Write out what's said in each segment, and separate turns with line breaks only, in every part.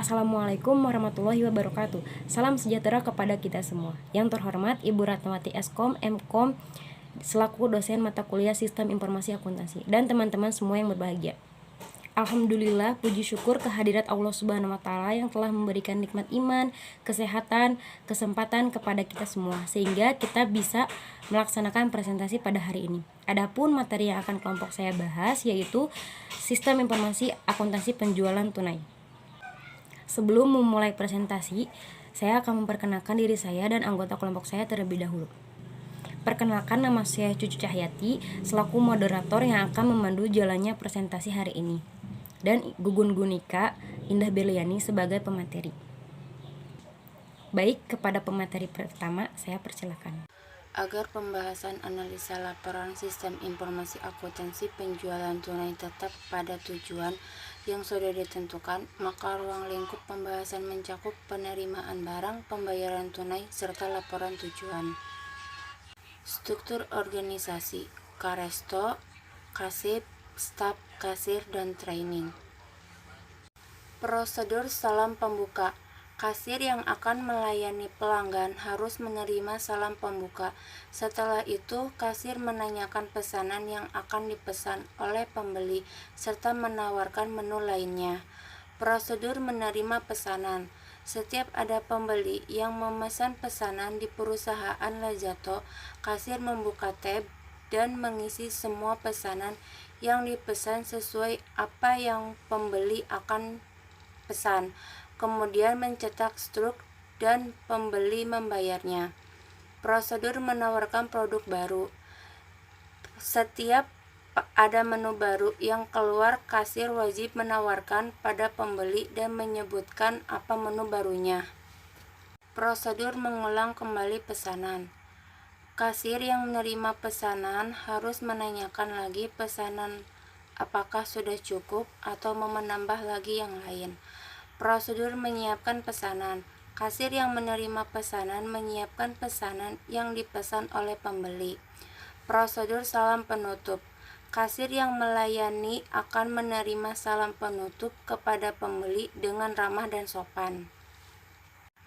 Assalamualaikum warahmatullahi wabarakatuh. Salam sejahtera kepada kita semua. Yang terhormat Ibu Ratnawati Eskom, Mkom, selaku dosen mata kuliah Sistem Informasi Akuntansi, dan teman-teman semua yang berbahagia. Alhamdulillah, puji syukur kehadirat Allah Subhanahu wa Ta'ala yang telah memberikan nikmat iman, kesehatan, kesempatan kepada kita semua, sehingga kita bisa melaksanakan presentasi pada hari ini. Adapun materi yang akan kelompok saya bahas yaitu Sistem Informasi Akuntansi Penjualan Tunai. Sebelum memulai presentasi, saya akan memperkenalkan diri saya dan anggota kelompok saya terlebih dahulu. Perkenalkan, nama saya Cucu Cahyati, selaku moderator yang akan memandu jalannya presentasi hari ini. Dan Gugun Gunika Indah Berliani sebagai pemateri. Baik, kepada pemateri pertama, saya persilakan.
Agar pembahasan analisa laporan sistem informasi akuntansi penjualan tunai tetap pada tujuan yang sudah ditentukan, maka ruang lingkup pembahasan mencakup penerimaan barang, pembayaran tunai, serta laporan tujuan. Struktur organisasi, Karesto, Kasib, staf kasir, dan training. Prosedur salam pembuka. Kasir yang akan melayani pelanggan harus menerima salam pembuka. Setelah itu, kasir menanyakan pesanan yang akan dipesan oleh pembeli serta menawarkan menu lainnya. Prosedur menerima pesanan. Setiap ada pembeli yang memesan pesanan di perusahaan Lazato, kasir membuka tab dan mengisi semua pesanan yang dipesan sesuai apa yang pembeli akan pesan, kemudian mencetak struk dan pembeli membayarnya. Prosedur menawarkan produk baru. Setiap ada menu baru yang keluar, kasir wajib menawarkan pada pembeli dan menyebutkan apa menu barunya. Prosedur mengulang kembali pesanan. Kasir yang menerima pesanan harus menanyakan lagi pesanan apakah sudah cukup atau mau menambah lagi yang lain. Prosedur menyiapkan pesanan. Kasir yang menerima pesanan menyiapkan pesanan yang dipesan oleh pembeli. Prosedur salam penutup. Kasir yang melayani akan menerima salam penutup kepada pembeli dengan ramah dan sopan.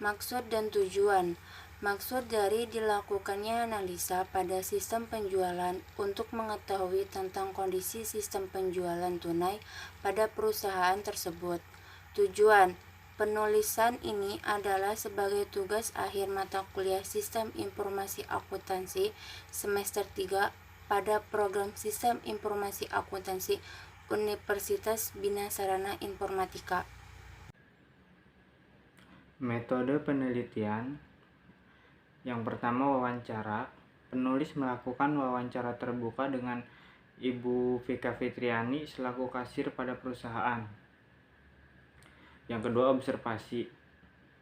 Maksud dan tujuan. Maksud dari dilakukannya analisa pada sistem penjualan untuk mengetahui tentang kondisi sistem penjualan tunai pada perusahaan tersebut. Tujuan. Penulisan ini adalah sebagai tugas akhir mata kuliah Sistem Informasi Akuntansi semester 3 pada program Sistem Informasi Akuntansi Universitas Bina Sarana Informatika.
Metode penelitian. Yang pertama, wawancara. Penulis melakukan wawancara terbuka dengan Ibu Vika Fitriani selaku kasir pada perusahaan. Yang kedua, observasi.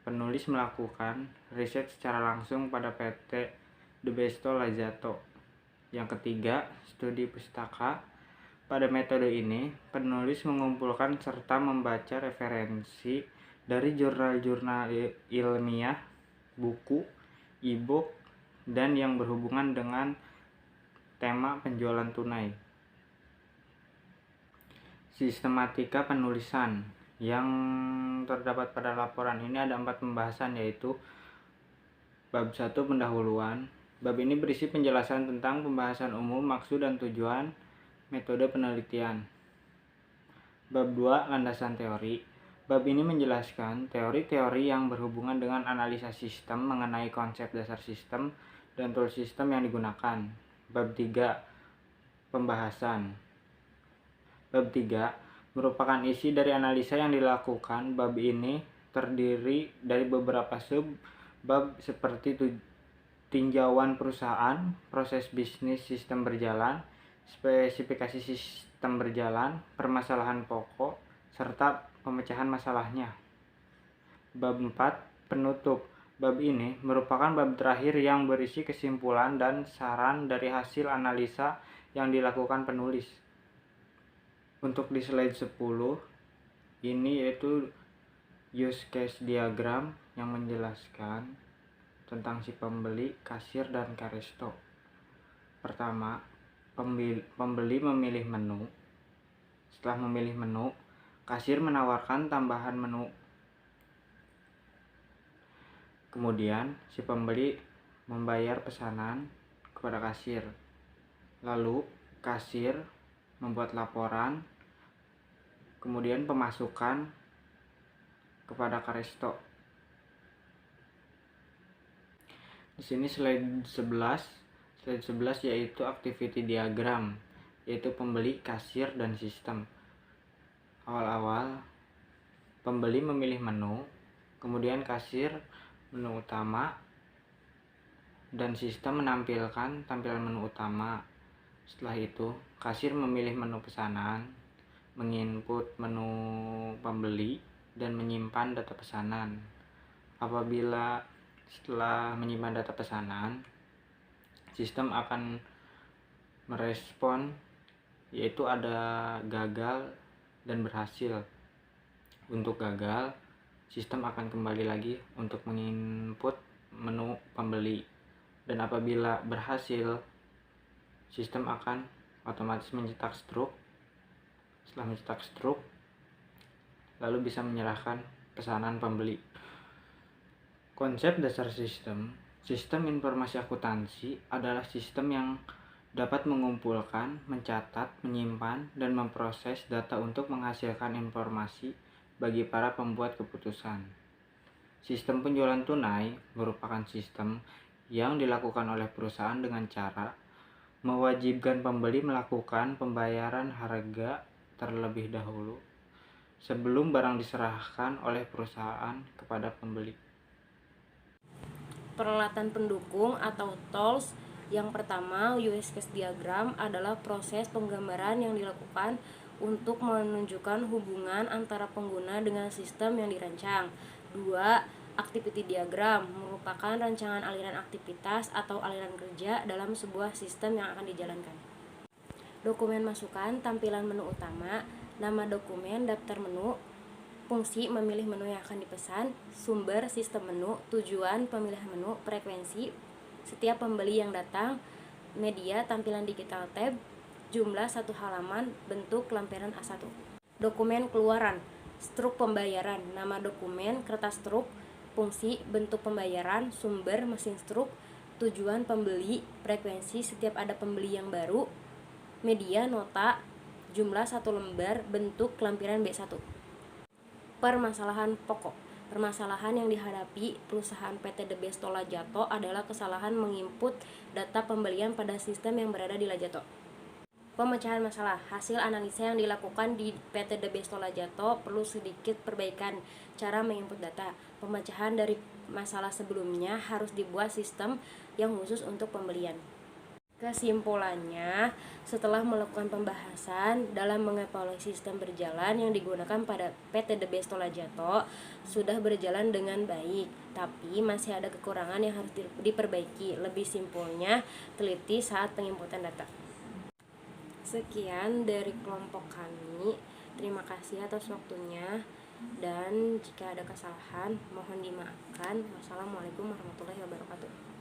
Penulis melakukan riset secara langsung pada PT De Besto Lazato. Yang ketiga, studi pustaka. Pada metode ini, penulis mengumpulkan serta membaca referensi dari jurnal-jurnal ilmiah, buku, e-book, dan yang berhubungan dengan tema penjualan tunai. Sistematika penulisan. Yang terdapat pada laporan ini ada 4 pembahasan, yaitu bab 1 pendahuluan. Bab ini berisi penjelasan tentang pembahasan umum, maksud dan tujuan metode penelitian. Bab 2 landasan teori. Bab ini menjelaskan teori-teori yang berhubungan dengan analisa sistem, mengenai konsep dasar sistem dan tool sistem yang digunakan. Bab 3 pembahasan. Bab 3 merupakan isi dari analisa yang dilakukan. Bab ini terdiri dari beberapa sub-bab seperti tinjauan perusahaan, proses bisnis sistem berjalan, spesifikasi sistem berjalan, permasalahan pokok, serta pemecahan masalahnya. Bab 4 penutup. Bab ini merupakan bab terakhir yang berisi kesimpulan dan saran dari hasil analisa yang dilakukan penulis. Untuk di slide 10 ini yaitu use case diagram yang menjelaskan tentang si pembeli, kasir, dan karesto. Pertama, pembeli memilih menu. Setelah memilih menu, kasir menawarkan tambahan menu. Kemudian si pembeli membayar pesanan kepada kasir. Lalu kasir membuat laporan, kemudian pemasukan kepada Karesto. Di sini slide 11 yaitu activity diagram, yaitu pembeli, kasir, dan sistem. Awal-awal pembeli memilih menu, kemudian kasir menu utama, dan sistem menampilkan tampilan menu utama. Setelah itu kasir memilih menu pesanan, menginput menu pembeli, dan menyimpan data pesanan. Apabila setelah menyimpan data pesanan, sistem akan merespon, yaitu ada gagal dan berhasil. Untuk gagal, sistem akan kembali lagi untuk menginput menu pembeli, dan apabila berhasil, sistem akan otomatis mencetak struk. Setelah mencetak struk, lalu bisa menyerahkan pesanan pembeli. Konsep dasar sistem informasi akuntansi adalah sistem yang dapat mengumpulkan, mencatat, menyimpan, dan memproses data untuk menghasilkan informasi bagi para pembuat keputusan. Sistem penjualan tunai merupakan sistem yang dilakukan oleh perusahaan dengan cara mewajibkan pembeli melakukan pembayaran harga terlebih dahulu sebelum barang diserahkan oleh perusahaan kepada pembeli.
Peralatan pendukung atau tools. Yang pertama, use case diagram adalah proses penggambaran yang dilakukan untuk menunjukkan hubungan antara pengguna dengan sistem yang dirancang. 2. Activity diagram merupakan rancangan aliran aktivitas atau aliran kerja dalam sebuah sistem yang akan dijalankan. Dokumen masukan, tampilan menu utama, nama dokumen, daftar menu, fungsi memilih menu yang akan dipesan, sumber sistem menu, tujuan pemilihan menu, frekuensi setiap pembeli yang datang, media tampilan digital tab, jumlah satu halaman, bentuk lampiran A1. Dokumen keluaran, struk pembayaran, nama dokumen, kertas struk, fungsi, bentuk pembayaran, sumber, mesin struk, tujuan pembeli, frekuensi setiap ada pembeli yang baru, media nota, jumlah satu lembar, bentuk lampiran B1. Permasalahan pokok. Permasalahan yang dihadapi perusahaan PT The Best Lajato adalah kesalahan menginput data pembelian pada sistem yang berada di Lajato. Pemecahan masalah. Hasil analisa yang dilakukan di PT The Best Lajato perlu sedikit perbaikan cara menginput data. Pemecahan dari masalah sebelumnya harus dibuat sistem yang khusus untuk pembelian. Kesimpulannya, setelah melakukan pembahasan dalam mengevaluasi sistem berjalan yang digunakan pada PT The Best Lajato sudah berjalan dengan baik, tapi masih ada kekurangan yang harus diperbaiki. Lebih simpelnya, teliti saat penginputan data. Sekian dari kelompok kami. Terima kasih atas waktunya, dan jika ada kesalahan mohon dimaafkan. Wassalamualaikum warahmatullahi wabarakatuh.